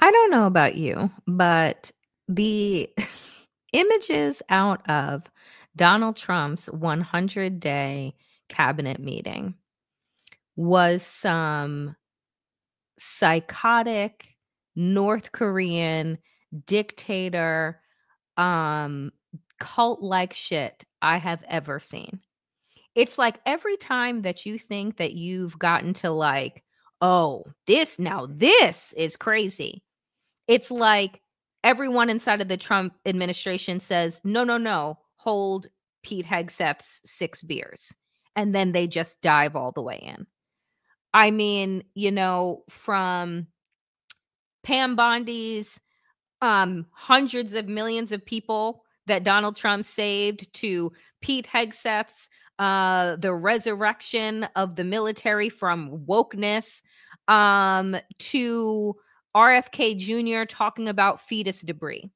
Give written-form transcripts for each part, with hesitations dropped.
I don't know about you, but the images out of Donald Trump's 100-day cabinet meeting was some psychotic North Korean dictator, um, cult-like shit I have ever seen. It's like every time that you think that you've gotten to like, oh, this is crazy. It's like everyone inside of the Trump administration says, "No, no, no, hold Pete Hegseth's 6 beers." And then they just dive all the way in. I mean, from Pam Bondi's hundreds of millions of people that Donald Trump saved to Pete Hegseth's the resurrection of the military from wokeness, to RFK Jr. talking about fetus debris.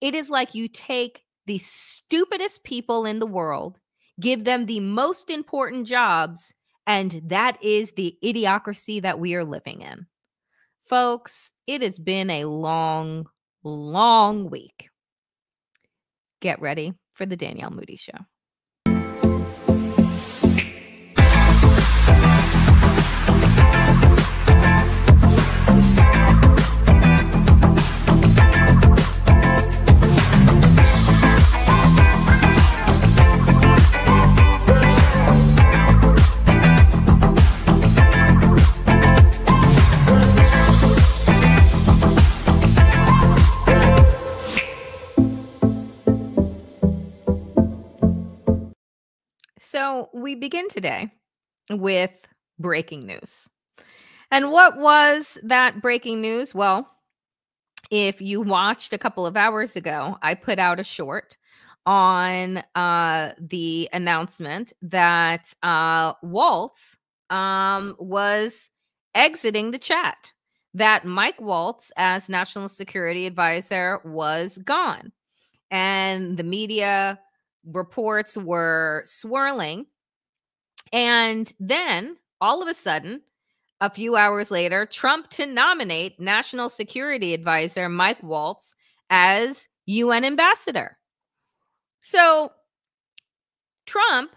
It is like you take the stupidest people in the world, give them the most important jobs, and that is the idiocracy that we are living in. Folks, it has been a long, long week. Get ready for the Danielle Moodie Show. So we begin today with breaking news. And what was that breaking news? Well, if you watched a couple of hours ago, I put out a short on the announcement that Waltz was exiting the chat, that Mike Waltz, as National Security Advisor, was gone. And the media reports were swirling. And then all of a sudden, a few hours later, Trump to nominate National Security Advisor Mike Waltz as UN ambassador. So Trump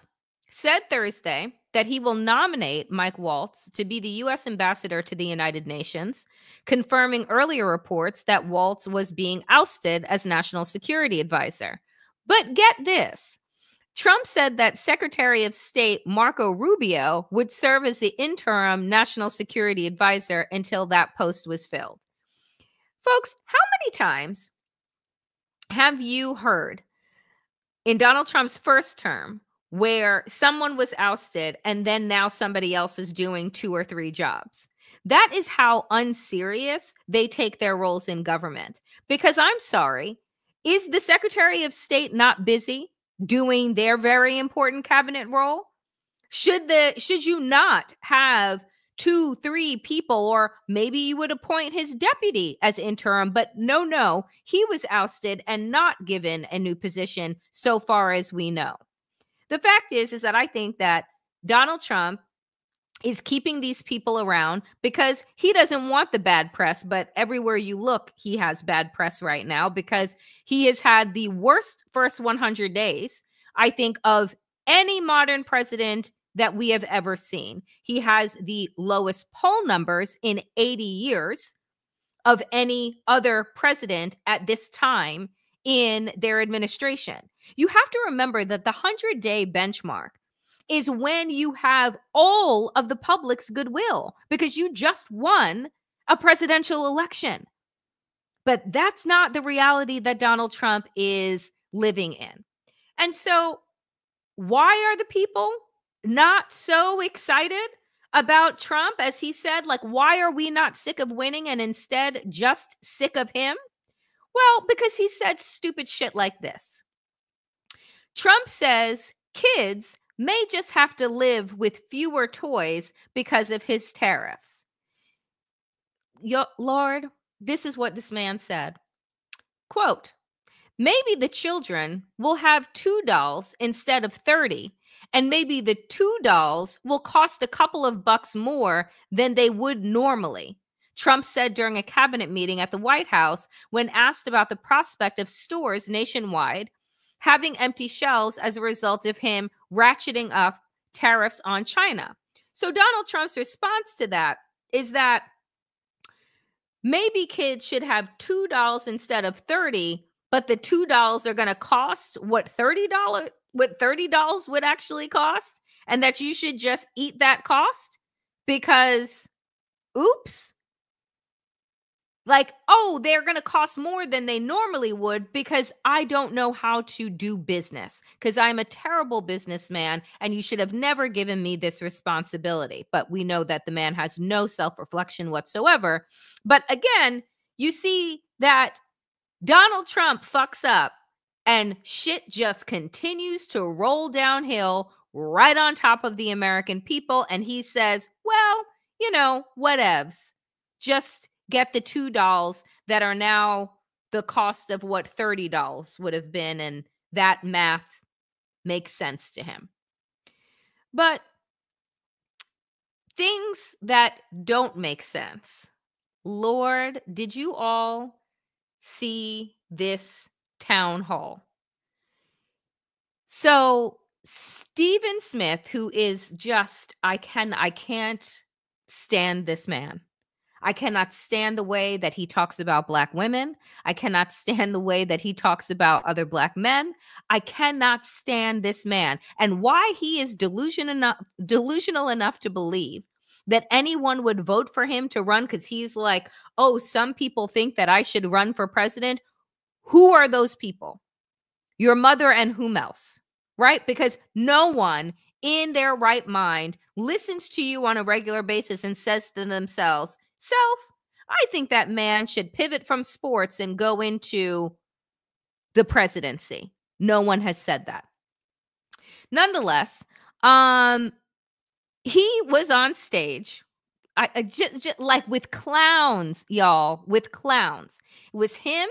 said Thursday that he will nominate Mike Waltz to be the U.S. ambassador to the United Nations, confirming earlier reports that Waltz was being ousted as National Security Advisor. But get this. Trump said that Secretary of State Marco Rubio would serve as the interim National Security Advisor until that post was filled. Folks, how many times have you heard in Donald Trump's first term where someone was ousted and then now somebody else is doing 2 or 3 jobs? That is how unserious they take their roles in government. Because I'm sorry, is the Secretary of State not busy doing their very important cabinet role? Should you not have 2, 3 people, or maybe you would appoint his deputy as interim? But no, he was ousted and not given a new position so far as we know. The fact is that I think that Donald Trump is keeping these people around because he doesn't want the bad press. But everywhere you look, he has bad press right now because he has had the worst first 100 days, I think, of any modern president that we have ever seen. He has the lowest poll numbers in 80 years of any other president at this time in their administration. You have to remember that the 100-day benchmark is when you have all of the public's goodwill because you just won a presidential election. But that's not the reality that Donald Trump is living in. And so why are the people not so excited about Trump? As he said, like, why are we not sick of winning and instead just sick of him? Well, because he said stupid shit like this. Trump says kids may just have to live with fewer toys because of his tariffs. Lord, this is what this man said. Quote, maybe the children will have 2 dolls instead of 30, and maybe the 2 dolls will cost a couple of bucks more than they would normally. Trump said during a cabinet meeting at the White House when asked about the prospect of stores nationwide having empty shelves as a result of him ratcheting up tariffs on China. So Donald Trump's response to that is that maybe kids should have $2 instead of 30, but the $2 are going to cost what $30 would actually cost, and that you should just eat that cost because oops. Like, oh, they're going to cost more than they normally would because I don't know how to do business because I'm a terrible businessman and you should have never given me this responsibility. But we know that the man has no self-reflection whatsoever. But again, you see that Donald Trump fucks up and shit just continues to roll downhill right on top of the American people. And he says, well, you know, whatevs. Just get the $2 that are now the cost of what $30 would have been. And that math makes sense to him. But things that don't make sense. Lord, did you all see this town hall? So Stephen Smith, who is just, I can't stand this man. I cannot stand the way that he talks about Black women. I cannot stand the way that he talks about other Black men. I cannot stand this man and why he is delusional enough to believe that anyone would vote for him to run because he's like, oh, some people think that I should run for president. Who are those people? Your mother and whom else, right? Because no one in their right mind listens to you on a regular basis and says to themselves, self, I think that man should pivot from sports and go into the presidency. No one has said that. Nonetheless, he was on stage just like with clowns, y'all, with clowns. It was him,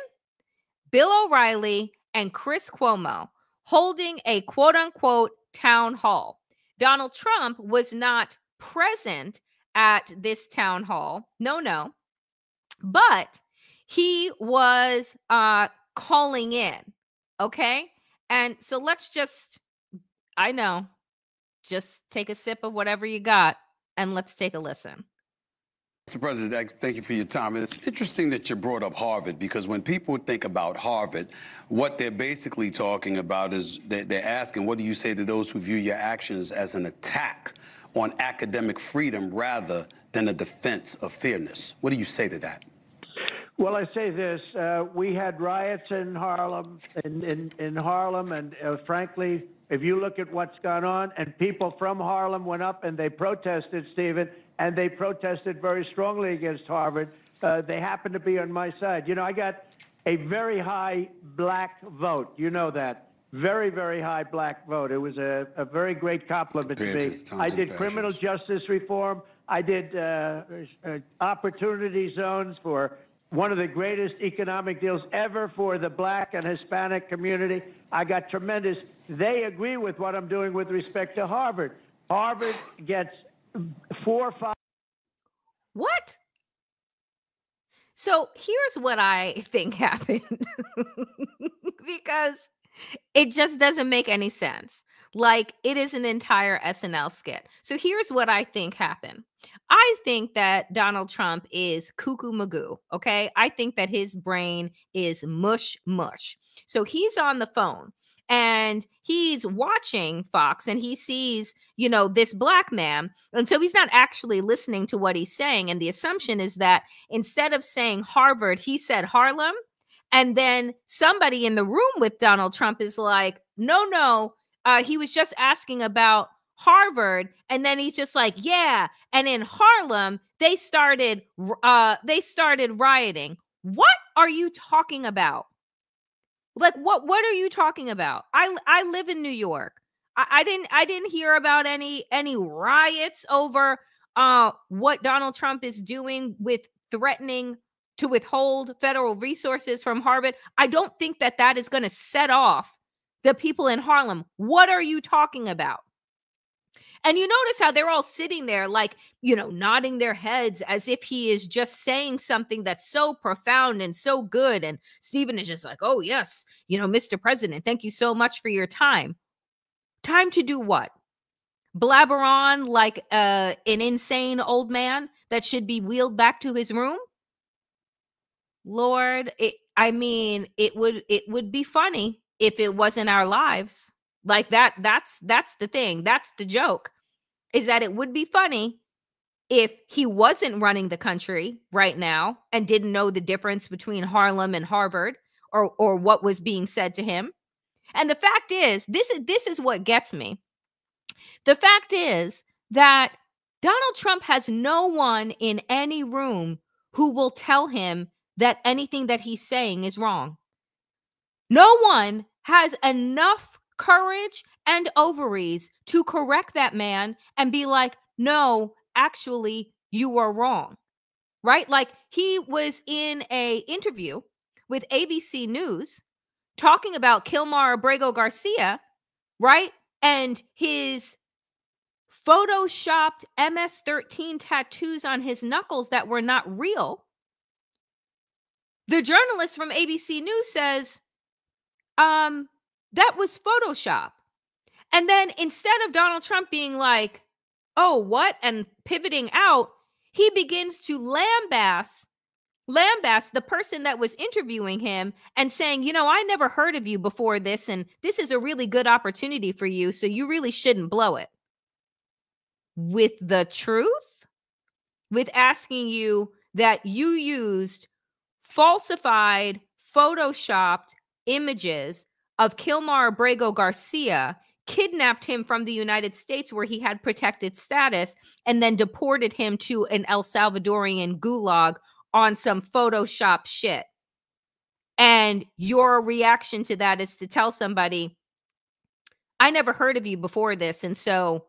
Bill O'Reilly, and Chris Cuomo holding a quote unquote town hall. Donald Trump was not present at this town hall. No. But he was calling in. Okay. And so let's just take a sip of whatever you got and let's take a listen. Mr. President, thank you for your time. It's interesting that you brought up Harvard because when people think about Harvard, what they're basically talking about is they're asking, what do you say to those who view your actions as an attack on academic freedom rather than a defense of fairness? What do you say to that? Well, I say this. We had riots in Harlem, in Harlem, and frankly, if you look at what's gone on, and people from Harlem went up and they protested, Stephen, and they protested very strongly against Harvard. They happened to be on my side. You know, I got a very high Black vote. You know that. Very, very high Black vote. It was a very great compliment to me. I did criminal justice reform. I did opportunity zones for one of the greatest economic deals ever for the Black and Hispanic community. I got tremendous. They agree with what I'm doing with respect to Harvard. Harvard gets 4 or 5. What? So here's what I think happened because it just doesn't make any sense. Like, it is an entire SNL skit. So here's what I think happened. I think that Donald Trump is cuckoo magoo, okay? I think that his brain is mush. So he's on the phone and he's watching Fox and he sees, you know, this Black man. And so he's not actually listening to what he's saying. And the assumption is that instead of saying Harvard, he said Harlem. And then somebody in the room with Donald Trump is like, no, he was just asking about Harvard. And then he's just like, yeah. And in Harlem, they started rioting. What are you talking about? Like, what are you talking about? I live in New York. I didn't hear about any riots over what Donald Trump is doing with threatening to withhold federal resources from Harvard. I don't think that is going to set off the people in Harlem. What are you talking about? And you notice how they're all sitting there like, you know, nodding their heads as if he is just saying something that's so profound and so good. And Stephen is just like, oh, yes, you know, Mr. President, thank you so much for your time. Time to do what? Blabber on like an insane old man that should be wheeled back to his room? Lord, it would be funny if it wasn't our lives. Like that's the thing. That's the joke. Is that it would be funny if he wasn't running the country right now and didn't know the difference between Harlem and Harvard or what was being said to him. And the fact is, this is what gets me. The fact is that Donald Trump has no one in any room who will tell him that anything that he's saying is wrong. No one has enough courage and ovaries to correct that man and be like, no, actually, you are wrong, right? Like he was in a interview with ABC News talking about Kilmar Abrego Garcia, right? And his photoshopped MS-13 tattoos on his knuckles that were not real. The journalist from ABC News says, that was Photoshop. And then instead of Donald Trump being like, oh, what? And pivoting out, he begins to lambaste the person that was interviewing him and saying, you know, I never heard of you before this, and this is a really good opportunity for you, so you really shouldn't blow it. With the truth, with asking you that you used falsified, photoshopped images of Kilmar Abrego Garcia, kidnapped him from the United States where he had protected status, and then deported him to an El Salvadorian gulag on some Photoshop shit. And your reaction to that is to tell somebody, I never heard of you before this, and so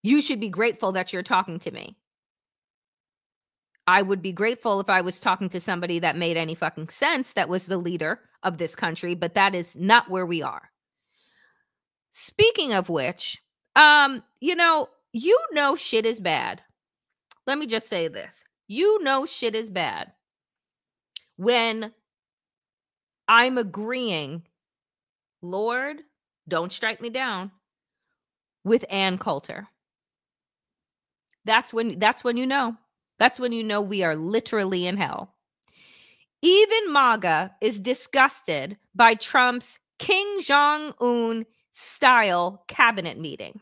you should be grateful that you're talking to me. I would be grateful if I was talking to somebody that made any fucking sense, that was the leader of this country, but that is not where we are. Speaking of which, you know shit is bad. Let me just say this. You know shit is bad when I'm agreeing, Lord, don't strike me down, with Ann Coulter. That's when you know. That's when you know we are literally in hell. Even MAGA is disgusted by Trump's Kim Jong-un style cabinet meeting.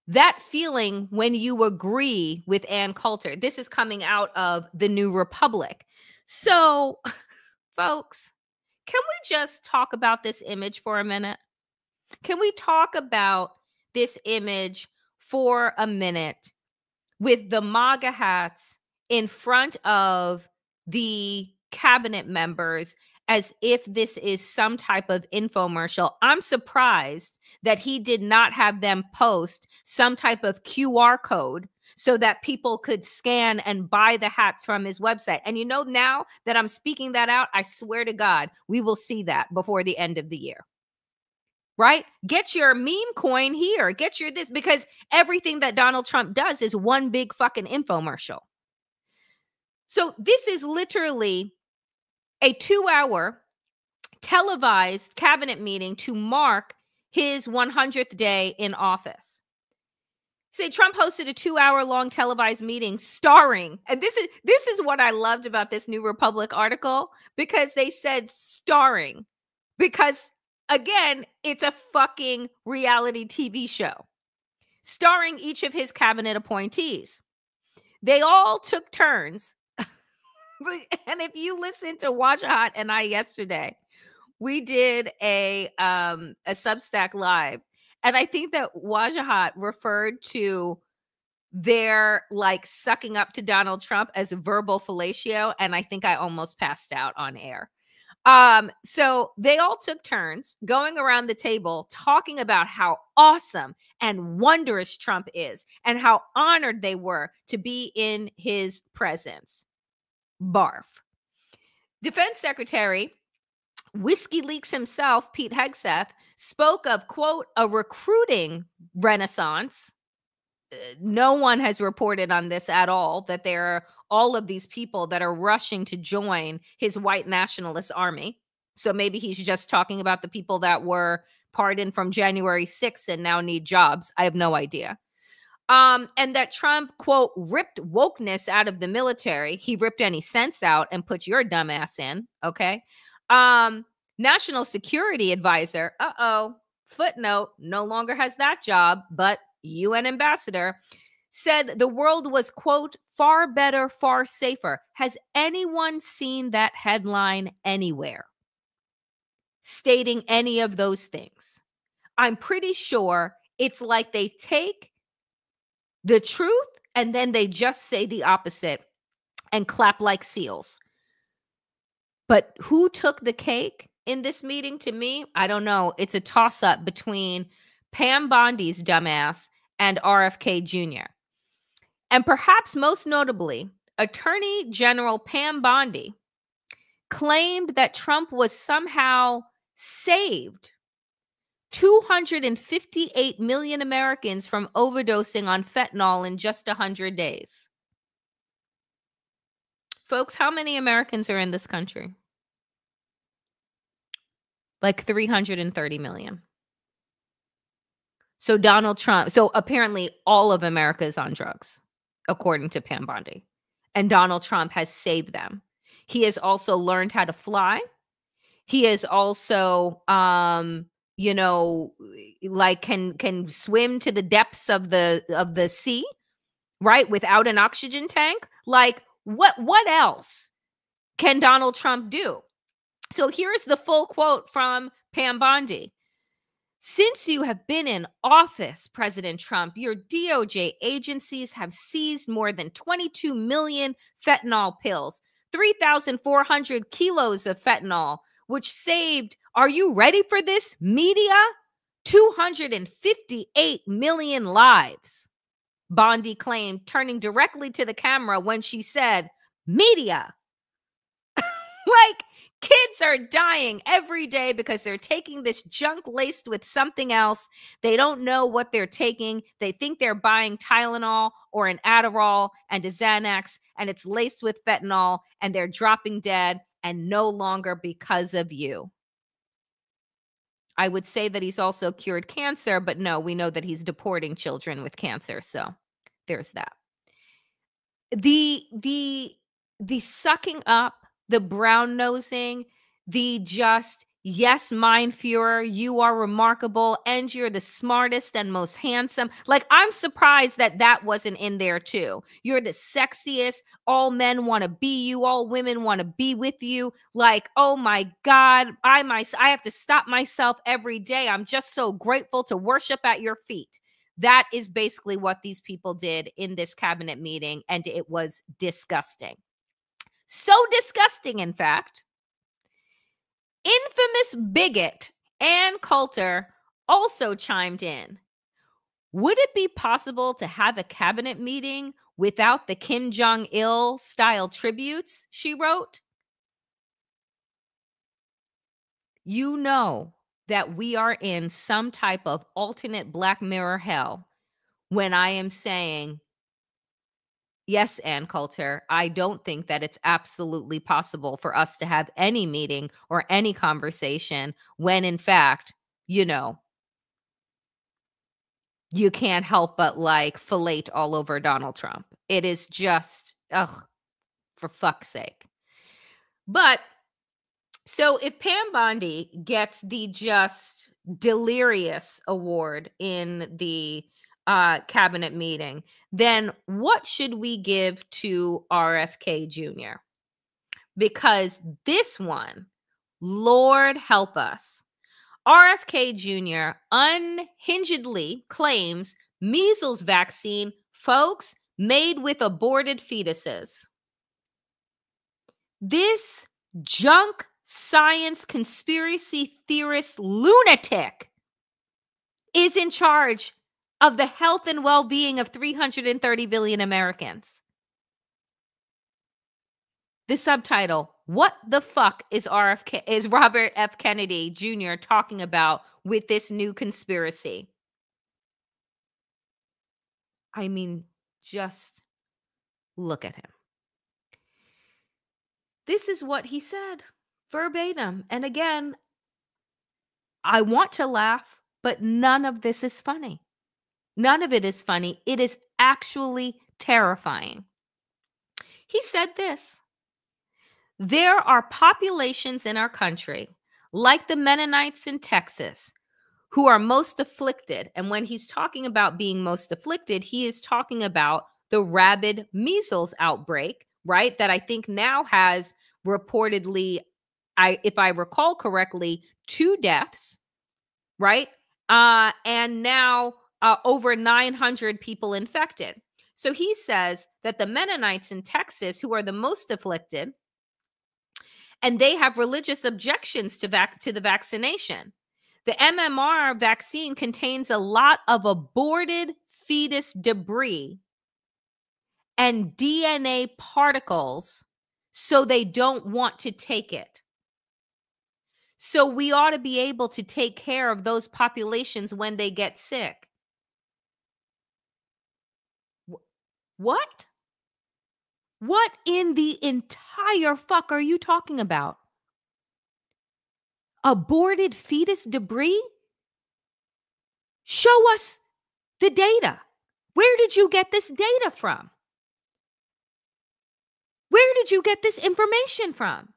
That feeling when you agree with Ann Coulter. This is coming out of the New Republic. So, folks, can we just talk about this image for a minute? Can we talk about this image for a minute with the MAGA hats in front of the cabinet members as if this is some type of infomercial? I'm surprised that he did not have them post some type of QR code so that people could scan and buy the hats from his website. And you know, now that I'm speaking that out, I swear to God, we will see that before the end of the year. Right? Get your meme coin here. Get your this, because everything that Donald Trump does is one big fucking infomercial. So this is literally a 2-hour televised cabinet meeting to mark his 100th day in office. Say Trump hosted a 2-hour long televised meeting starring, and this is what I loved about this New Republic article, because they said starring, because again, it's a fucking reality TV show starring each of his cabinet appointees. They all took turns. And if you listen to Wajahat and I yesterday, we did a Substack live. And I think that Wajahat referred to their like sucking up to Donald Trump as verbal fellatio. And I think I almost passed out on air. So they all took turns going around the table talking about how awesome and wondrous Trump is and how honored they were to be in his presence. Barf. Defense Secretary WikiLeaks himself, Pete Hegseth, spoke of, quote, a recruiting renaissance. No one has reported on this at all, that there are all of these people that are rushing to join his white nationalist army. So maybe he's just talking about the people that were pardoned from January 6th and now need jobs. I have no idea. And that Trump, quote, ripped wokeness out of the military. He ripped any sense out and put your dumb ass in. Okay. National Security Advisor, footnote, no longer has that job, but UN ambassador, said the world was, quote, far better, far safer. Has anyone seen that headline anywhere stating any of those things? I'm pretty sure it's like they take the truth and then they just say the opposite and clap like seals. But who took the cake in this meeting? To me, I don't know. It's a toss-up between Pam Bondi's dumbass and RFK Jr. And perhaps most notably, Attorney General Pam Bondi claimed that Trump was somehow saved 258 million Americans from overdosing on fentanyl in just 100 days. Folks, how many Americans are in this country? Like 330 million. So Donald Trump, so apparently all of America is on drugs, according to Pam Bondi. And Donald Trump has saved them. He has also learned how to fly. He is also like can swim to the depths of the sea, right? Without an oxygen tank. Like what else can Donald Trump do? So here's the full quote from Pam Bondi. Since you have been in office, President Trump, your DOJ agencies have seized more than 22 million fentanyl pills, 3,400 kilos of fentanyl, which saved, are you ready for this, media? 258 million lives. Bondi claimed, turning directly to the camera when she said, media. Like, kids are dying every day because they're taking this junk laced with something else. They don't know what they're taking. They think they're buying Tylenol or an Adderall and a Xanax, and it's laced with fentanyl, and they're dropping dead, and no longer because of you. I would say that he's also cured cancer, but no, we know that he's deporting children with cancer. So there's that. The sucking up, the brown nosing, the just, yes, mein Führer, you are remarkable and you're the smartest and most handsome. Like, I'm surprised that that wasn't in there too. You're the sexiest. All men want to be you. All women want to be with you. Like, oh my God, I have to stop myself every day. I'm just so grateful to worship at your feet. That is basically what these people did in this cabinet meeting, and it was disgusting. So disgusting, in fact. Infamous bigot Ann Coulter also chimed in. Would it be possible to have a cabinet meeting without the Kim Jong-il style tributes? She wrote. You know that we are in some type of alternate Black Mirror hell when I am saying, yes, Ann Coulter, I don't think that it's absolutely possible for us to have any meeting or any conversation when, in fact, you can't help but like fellate all over Donald Trump. It is just, for fuck's sake. But so if Pam Bondi gets the just delirious award in the cabinet meeting, then what should we give to RFK Jr.? Because this one, Lord help us, RFK Jr. unhingedly claims measles vaccine, folks, made with aborted fetuses. This junk science conspiracy theorist lunatic is in charge of the health and well-being of 330 billion Americans. The subtitle, What the fuck is Robert F. Kennedy Jr. talking about with this new conspiracy? I mean, just look at him. This is what he said, verbatim. And again, I want to laugh, but none of this is funny. None of it is funny. It is actually terrifying. He said this: there are populations in our country, like the Mennonites in Texas, who are most afflicted. And when he's talking about being most afflicted, he is talking about the rabid measles outbreak, right? That I think now has reportedly, if I recall correctly, 2 deaths, right? And now over 900 people infected. So he says that the Mennonites in Texas, who are the most afflicted, and they have religious objections to the vaccination. The MMR vaccine contains a lot of aborted fetus debris and DNA particles, so they don't want to take it. So we ought to be able to take care of those populations when they get sick. What? What in the entire fuck are you talking about? Aborted fetus debris? Show us the data. Where did you get this data from? Where did you get this information from?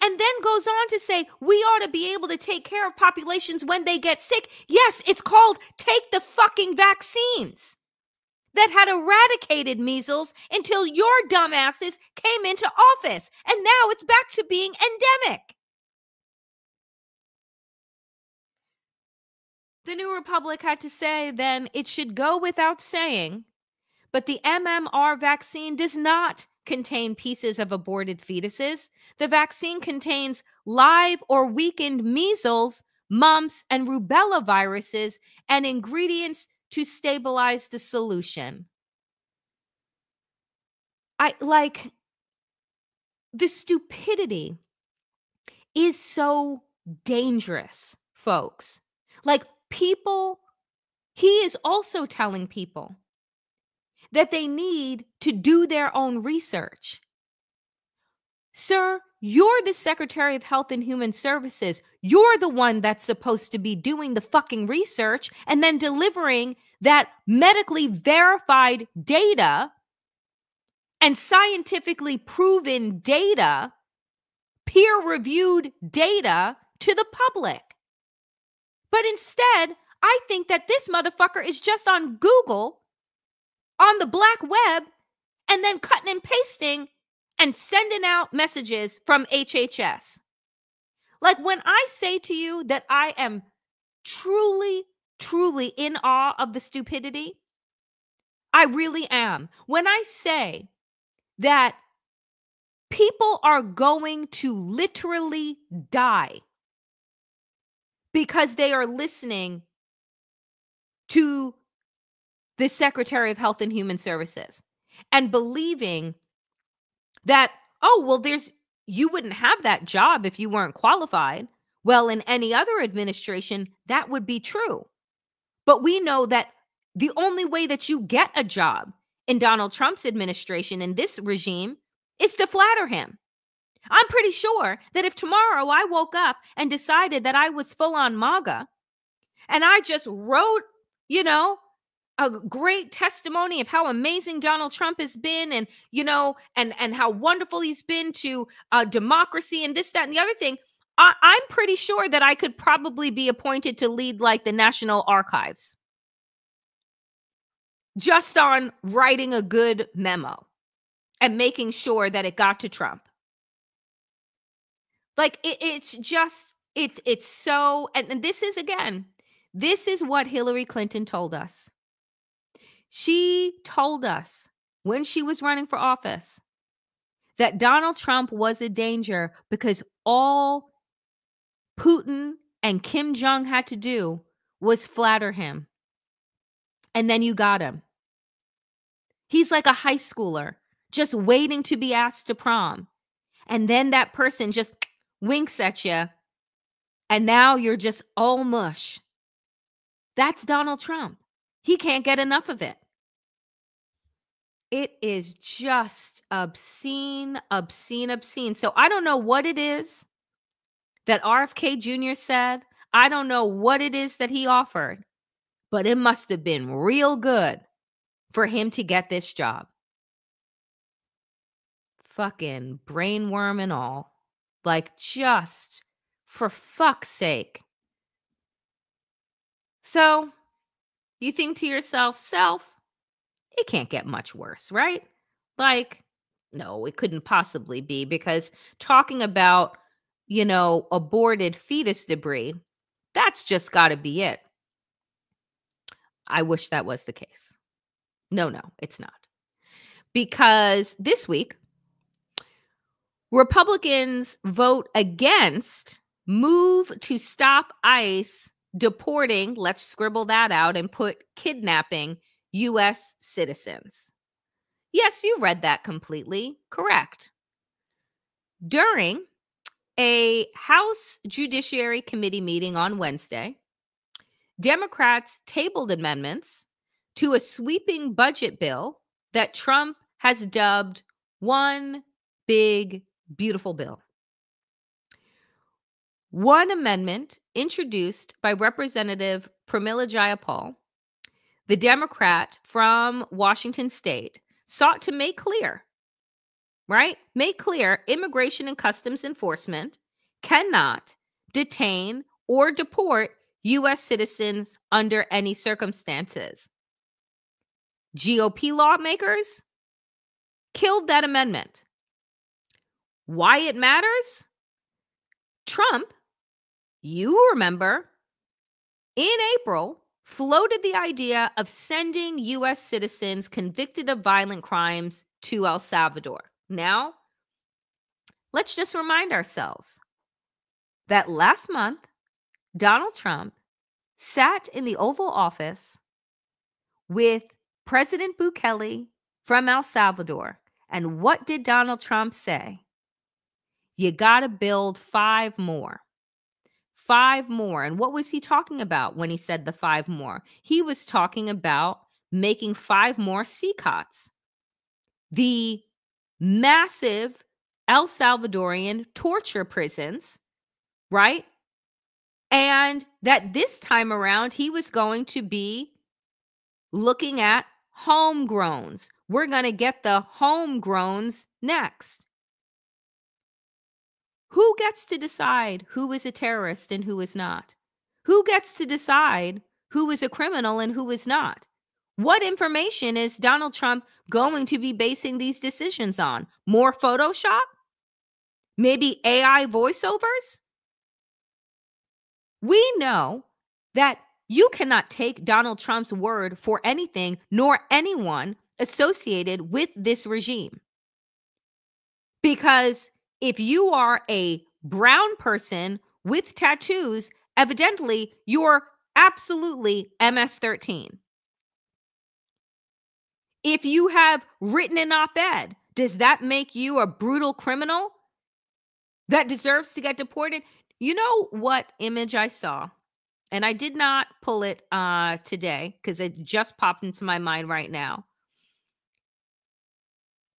And then goes on to say, we ought to be able to take care of populations when they get sick. Yes, it's called take the fucking vaccines that had eradicated measles until your dumbasses came into office. And now it's back to being endemic. The New Republic had to say then it should go without saying, but the MMR vaccine does not contain pieces of aborted fetuses. The vaccine contains live or weakened measles, mumps, and rubella viruses and ingredients to stabilize the solution. The stupidity is so dangerous, folks. He is also telling people that they need to do their own research. Sir, you're the Secretary of Health and Human Services. You're the one that's supposed to be doing the fucking research and then delivering that medically verified data and scientifically proven data, peer-reviewed data to the public. But instead, I think that this motherfucker is just on Google, on the black web, and then cutting and pasting and sending out messages from HHS. Like, when I say to you that I am truly, truly in awe of the stupidity, I really am. When I say that people are going to literally die because they are listening to the Secretary of Health and Human Services and believing that, oh, well, you wouldn't have that job if you weren't qualified. Well, in any other administration, that would be true. But we know that the only way that you get a job in Donald Trump's administration, in this regime, is to flatter him. I'm pretty sure that if tomorrow I woke up and decided that I was full on MAGA and I just wrote, a great testimony of how amazing Donald Trump has been and, and how wonderful he's been to democracy and this, that, and the other thing, I'm pretty sure that I could probably be appointed to lead like the National Archives just on writing a good memo and making sure that it got to Trump. Like, it's so, and this is what Hillary Clinton told us. She told us when she was running for office that Donald Trump was a danger because all Putin and Kim Jong had to do was flatter him. And then you got him. He's like a high schooler just waiting to be asked to prom. And then that person just winks at you, and now you're just all mush. That's Donald Trump. He can't get enough of it. It is just obscene, obscene, obscene. So I don't know what it is that RFK Jr. said. I don't know what it is that he offered, but it must have been real good for him to get this job. Fucking brainworm and all. Like, just for fuck's sake. So you think to yourself, it can't get much worse, right? Like, no, it couldn't possibly be, because talking about, aborted fetus debris, that's just got to be it. I wish that was the case. No, it's not. Because this week, Republicans vote against move to stop ICE deporting, let's scribble that out and put kidnapping U.S. citizens. Yes, you read that completely correct. During a House Judiciary Committee meeting on Wednesday, Democrats tabled amendments to a sweeping budget bill that Trump has dubbed one big, beautiful bill. One amendment introduced by Representative Pramila Jayapal, the Democrat from Washington State, sought to make clear, Immigration and Customs Enforcement cannot detain or deport U.S. citizens under any circumstances. GOP lawmakers killed that amendment. Why it matters? Trump, you remember, in April, floated the idea of sending U.S. citizens convicted of violent crimes to El Salvador. Now, let's just remind ourselves that last month, Donald Trump sat in the Oval Office with President Bukele from El Salvador. And what did Donald Trump say? You got to build 5 more. 5 more. And what was he talking about when he said the 5 more? He was talking about making 5 more CCOTs. The massive El Salvadorian torture prisons, right? And that this time around, he was going to be looking at homegrowns. We're going to get the homegrowns next. Who gets to decide who is a terrorist and who is not? Who gets to decide who is a criminal and who is not? What information is Donald Trump going to be basing these decisions on? More Photoshop? Maybe AI voiceovers? We know that you cannot take Donald Trump's word for anything, nor anyone associated with this regime. Because if you are a brown person with tattoos, evidently you're absolutely MS-13. If you have written an op-ed, does that make you a brutal criminal that deserves to get deported? You know what image I saw? And I did not pull it today because it just popped into my mind right now.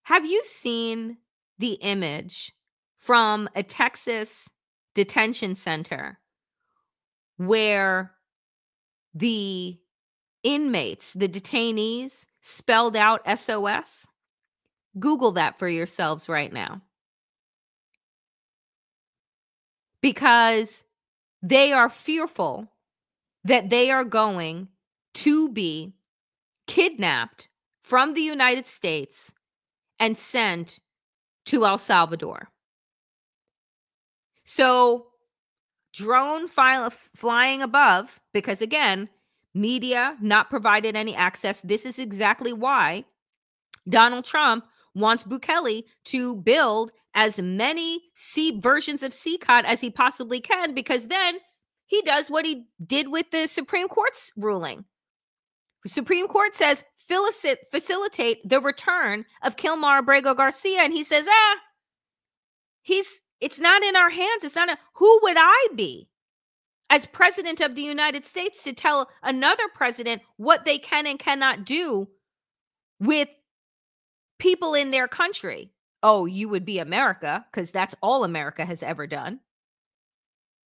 Have you seen the image from a Texas detention center where the inmates, the detainees, spelled out SOS? Google that for yourselves right now. Because they are fearful that they are going to be kidnapped from the United States and sent to El Salvador. So drone flying above, because again, media not provided any access. This is exactly why Donald Trump wants Bukele to build as many versions of CCOT as he possibly can, because then he does what he did with the Supreme Court's ruling. The Supreme Court says facilitate the return of Kilmar Abrego Garcia, and he says, It's not in our hands. It's not who would I be as president of the United States to tell another president what they can and cannot do with people in their country? Oh, you would be America, because that's all America has ever done,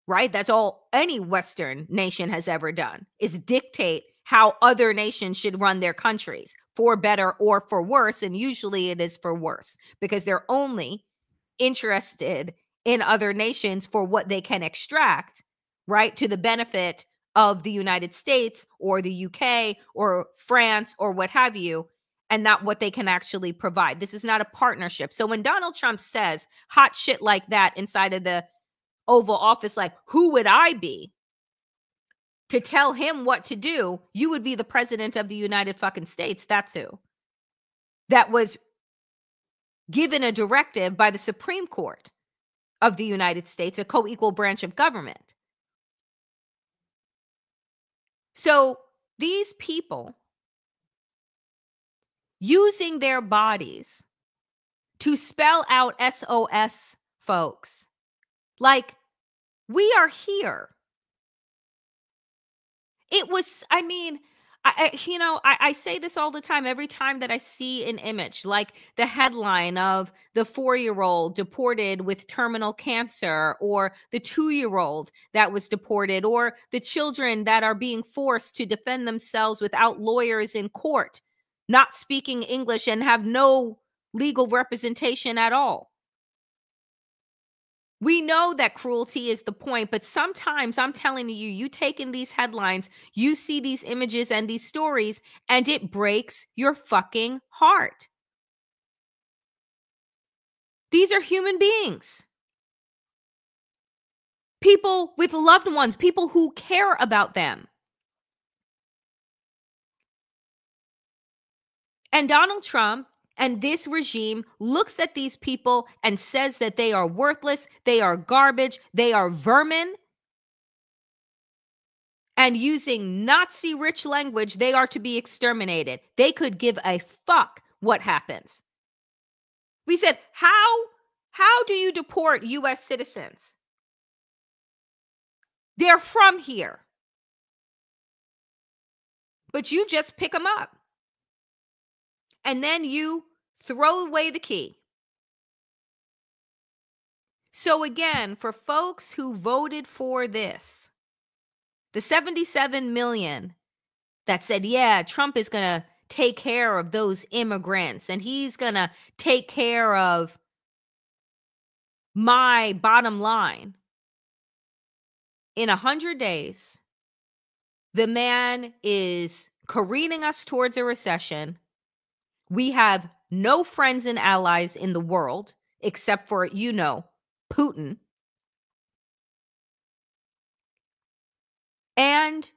right? That's all any Western nation has ever done, is dictate how other nations should run their countries, for better or for worse. And usually it is for worse, because they're only interested in other nations for what they can extract, right, to the benefit of the United States or the UK or France or what have you, and not what they can actually provide. This is not a partnership. So when Donald Trump says hot shit like that inside of the Oval Office, like, who would I be to tell him what to do? You would be the president of the United fucking States. That's who. That was given a directive by the Supreme Court of the United States, a co-equal branch of government. So these people using their bodies to spell out SOS, folks, like, we are here. It was, I mean, I say this all the time, every time that I see an image, like the headline of the 4-year-old deported with terminal cancer, or the 2-year-old that was deported, or the children that are being forced to defend themselves without lawyers in court, not speaking English and have no legal representation at all. We know that cruelty is the point, but sometimes, I'm telling you, you take in these headlines, you see these images and these stories, and it breaks your fucking heart. These are human beings. People with loved ones, people who care about them. And Donald Trump and this regime looks at these people and says that they are worthless, they are garbage, they are vermin. And using Nazi-rich language, they are to be exterminated. They could give a fuck what happens. We said, how do you deport U.S. citizens? They're from here. But you just pick them up. And then you throw away the key. So again, for folks who voted for this, the 77 million that said, yeah, Trump is going to take care of those immigrants and he's going to take care of my bottom line. In 100 days, the man is careening us towards a recession. We have no friends and allies in the world except for, Putin. And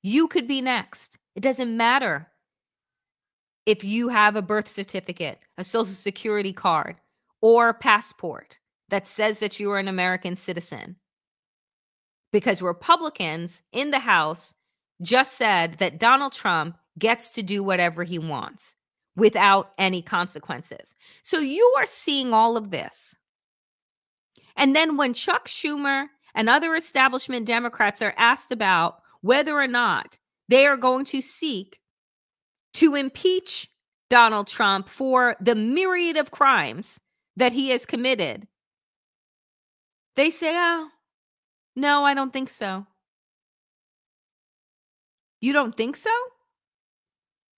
you could be next. It doesn't matter if you have a birth certificate, a social security card, or passport that says that you are an American citizen. Because Republicans in the House just said that Donald Trump gets to do whatever he wants without any consequences. So you are seeing all of this. And then when Chuck Schumer and other establishment Democrats are asked about whether or not they are going to seek to impeach Donald Trump for the myriad of crimes that he has committed, they say, oh, no, I don't think so. You don't think so?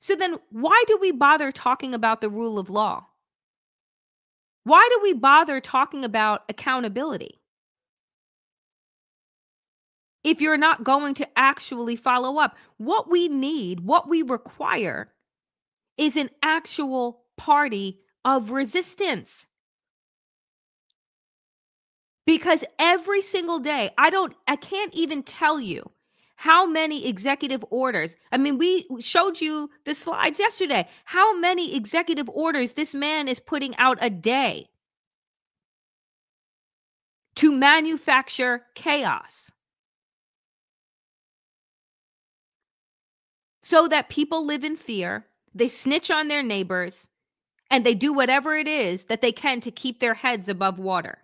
So then why do we bother talking about the rule of law? Why do we bother talking about accountability if you're not going to actually follow up? What we need, what we require, is an actual party of resistance. Because every single day, I can't even tell you how many executive orders. I mean, we showed you the slides yesterday. How many executive orders this man is putting out a day to manufacture chaos so that people live in fear, they snitch on their neighbors, and they do whatever it is that they can to keep their heads above water.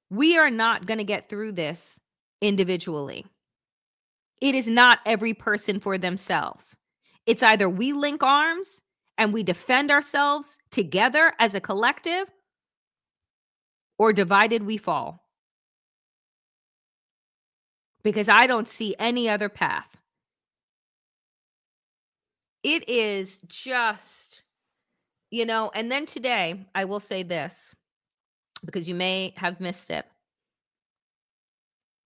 We are not going to get through this individually. It is not every person for themselves. It's either we link arms and we defend ourselves together as a collective, or divided we fall. Because I don't see any other path. It is just, and then today, I will say this, because you may have missed it.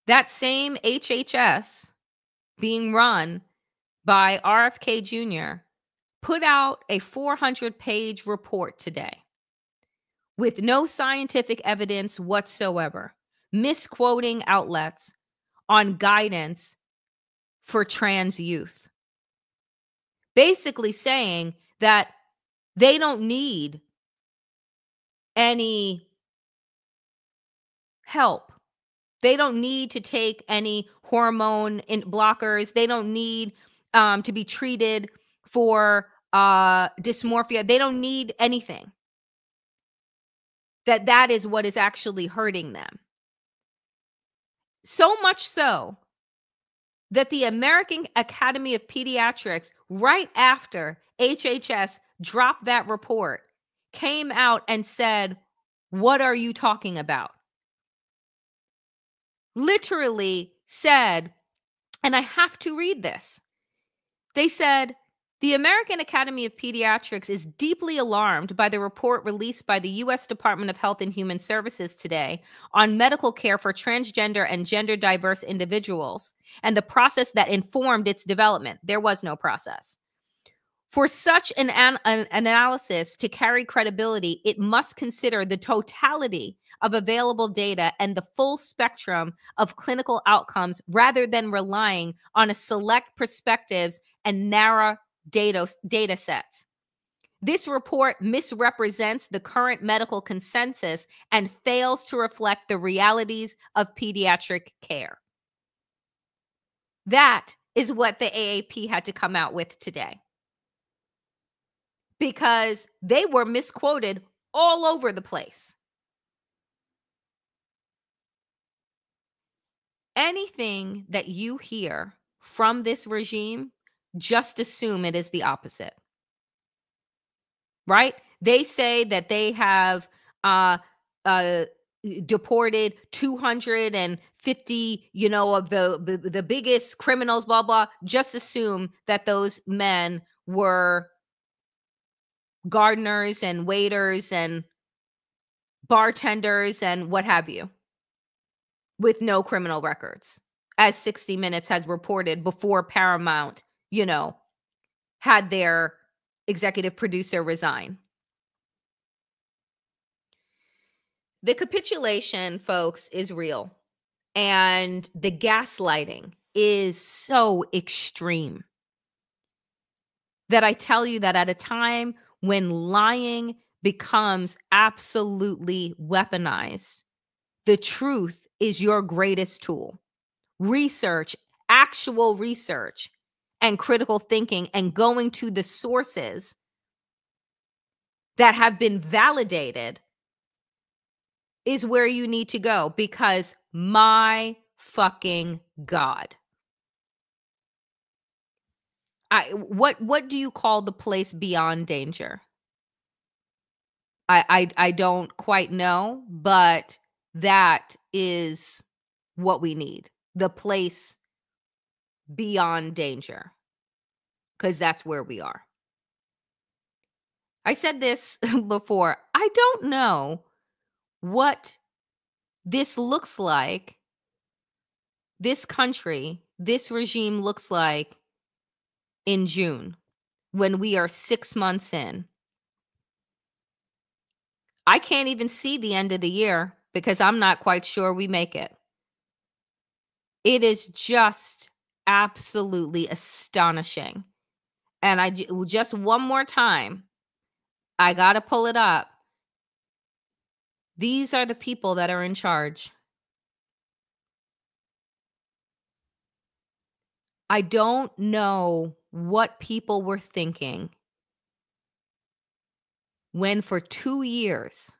That same HHS being run by RFK Jr. put out a 400-page report today with no scientific evidence whatsoever, misquoting outlets on guidance for trans youth. Basically saying that they don't need any help. They don't need to take any hormone blockers. They don't need to be treated for dysmorphia. They don't need anything. That is what is actually hurting them. So much so that the American Academy of Pediatrics, right after HHS dropped that report, came out and said, "What are you talking about?" Literally said, and I have to read this. They said, "The American Academy of Pediatrics is deeply alarmed by the report released by the U.S. Department of Health and Human Services today on medical care for transgender and gender diverse individuals and the process that informed its development." There was no process. "For such an analysis to carry credibility, it must consider the totality of available data and the full spectrum of clinical outcomes rather than relying on a select perspectives and narrow data sets. This report misrepresents the current medical consensus and fails to reflect the realities of pediatric care." That is what the AAP had to come out with today, because they were misquoted all over the place. Anything that you hear from this regime, just assume it is the opposite. Right? They say that they have deported 250, of the biggest criminals, blah, blah. Just assume that those men were gardeners and waiters and bartenders and what have you, with no criminal records, as 60 Minutes has reported before Paramount, had their executive producer resign. The capitulation, folks, is real. And the gaslighting is so extreme that I tell you that at a time when lying becomes absolutely weaponized, the truth is your greatest tool. Research, actual research, and critical thinking, and going to the sources that have been validated is where you need to go, because my fucking God. What do you call the place beyond danger? I don't quite know, but that is what we need. The place beyond danger, because that's where we are. I said this before. I don't know what this looks like, this country, this regime looks like in June, when we are 6 months in. I can't even see the end of the year, because I'm not quite sure we make it. It is just absolutely astonishing. And just one more time, I got to pull it up. These are the people that are in charge. I don't know what people were thinking when for 2 years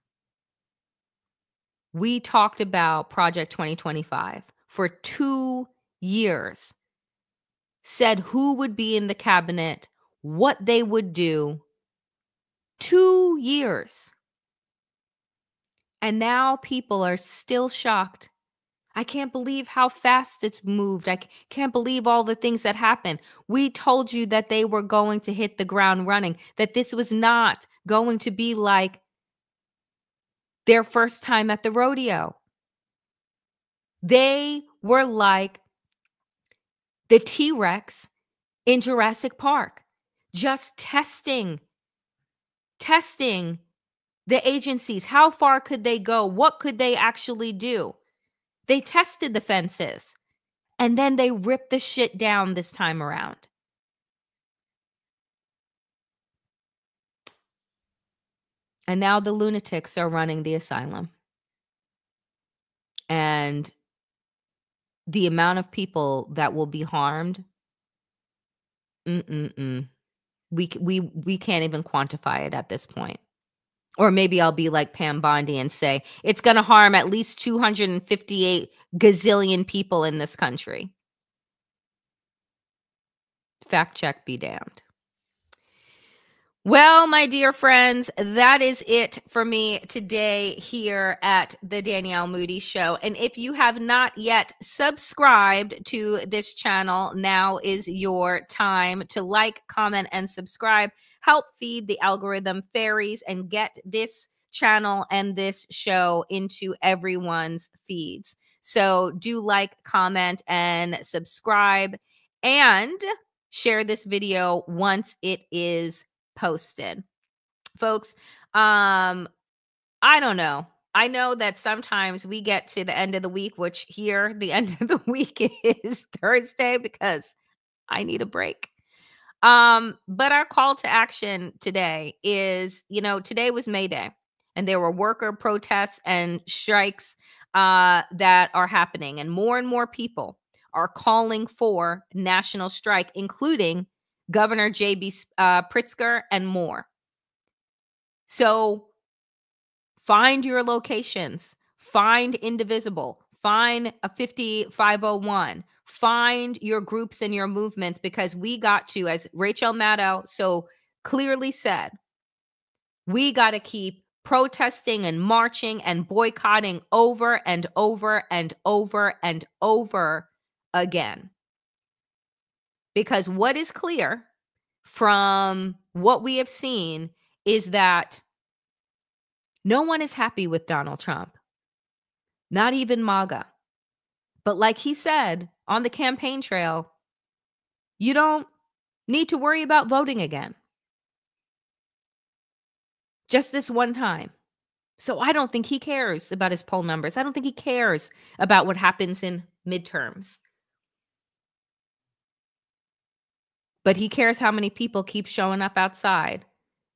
we talked about Project 2025. For 2 years, said who would be in the cabinet, what they would do. 2 years. And now people are still shocked. I can't believe how fast it's moved. I can't believe all the things that happened. We told you that they were going to hit the ground running, that this was not going to be like their first time at the rodeo. They were like the T-Rex in Jurassic Park, just testing the agencies. How far could they go? What could they actually do? They tested the fences, and then they ripped the shit down this time around. And now the lunatics are running the asylum. And the amount of people that will be harmed, we can't even quantify it at this point. Or maybe I'll be like Pam Bondi and say, it's going to harm at least 258 gazillion people in this country. Fact check be damned. Well, my dear friends, that is it for me today here at the Danielle Moodie Show. And if you have not yet subscribed to this channel, now is your time to like, comment, and subscribe. Help feed the algorithm fairies and get this channel and this show into everyone's feeds. So do like, comment, and subscribe, and share this video once it is posted. Folks, I don't know. I know that sometimes we get to the end of the week, which here the end of the week is Thursday because I need a break. But our call to action today is, today was May Day, and there were worker protests and strikes that are happening, and more people are calling for national strike, including Governor J.B. Pritzker and more. So find your locations, find Indivisible, find a 5501, find your groups and your movements, because we got to, as Rachel Maddow so clearly said, we got to keep protesting and marching and boycotting over and over and over and over again. Because what is clear from what we have seen is that no one is happy with Donald Trump, not even MAGA. But like he said on the campaign trail, you don't need to worry about voting again. Just this one time. So I don't think he cares about his poll numbers. I don't think he cares about what happens in midterms. But he cares how many people keep showing up outside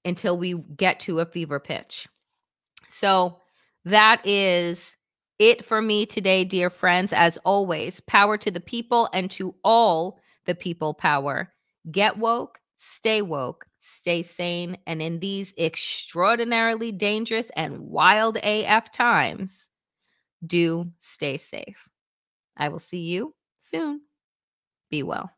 until we get to a fever pitch. So that is it for me today, dear friends. As always, power to the people, and to all the people power. Get woke, stay sane, and in these extraordinarily dangerous and wild AF times, do stay safe. I will see you soon. Be well.